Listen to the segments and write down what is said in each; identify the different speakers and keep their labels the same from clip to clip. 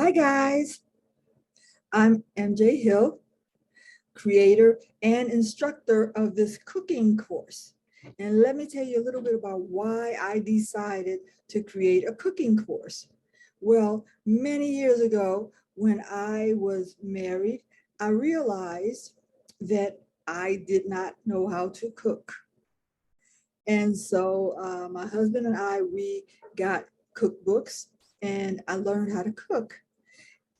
Speaker 1: Hi guys, I'm MJ Hill, creator and instructor of this cooking course. And let me tell you a little bit about why I decided to create a cooking course. Well, many years ago, when I was married, I realized that I did not know how to cook. And so my husband and we got cookbooks and I learned how to cook.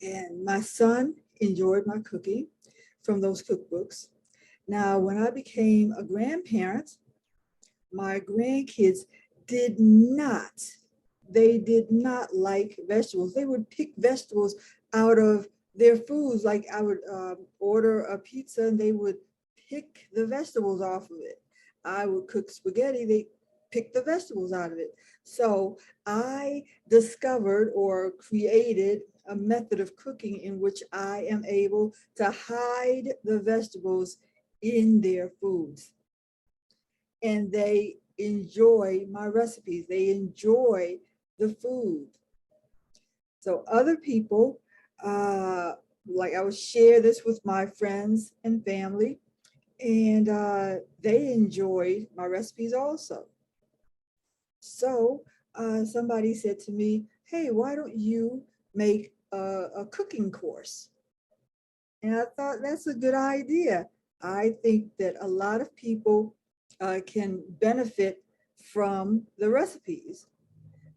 Speaker 1: And my son enjoyed my cooking from those cookbooks. Now, when I became a grandparent, my grandkids they did not like vegetables. They would pick vegetables out of their foods. Like I would order a pizza and they would pick the vegetables off of it. I would cook spaghetti, they pick the vegetables out of it. So I discovered or created a method of cooking in which I am able to hide the vegetables in their foods. And they enjoy my recipes. They enjoy the food. So other people, like I would share this with my friends and family, and they enjoyed my recipes also. So somebody said to me, hey, why don't you make a cooking course? And I thought that's a good idea. I think that a lot of people can benefit from the recipes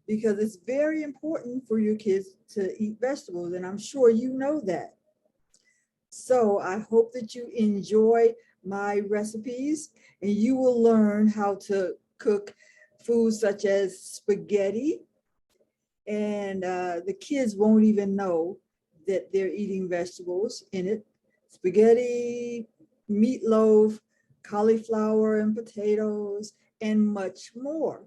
Speaker 1: because it's very important for your kids to eat vegetables, and I'm sure you know that. So I hope that you enjoy my recipes and you will learn how to cook foods such as spaghetti, and the kids won't even know that they're eating vegetables in it. Spaghetti, meatloaf, cauliflower and potatoes, and much more.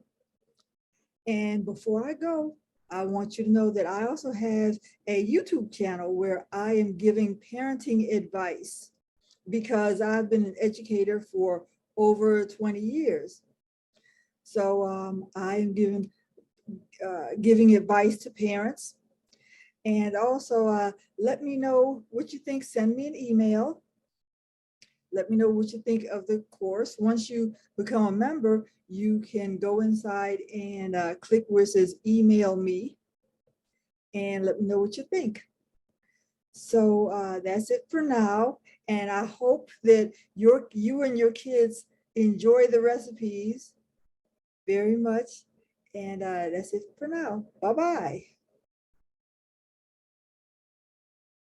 Speaker 1: And before I go, I want you to know that I also have a YouTube channel where I am giving parenting advice because I've been an educator for over 20 years. So I am giving advice to parents. And also let me know what you think. Send me an email. Let me know what you think of the course. Once you become a member, you can go inside and click where it says email me and let me know what you think. So that's it for now. And I hope that you and your kids enjoy the recipes very much. And that's it for now. Bye-bye.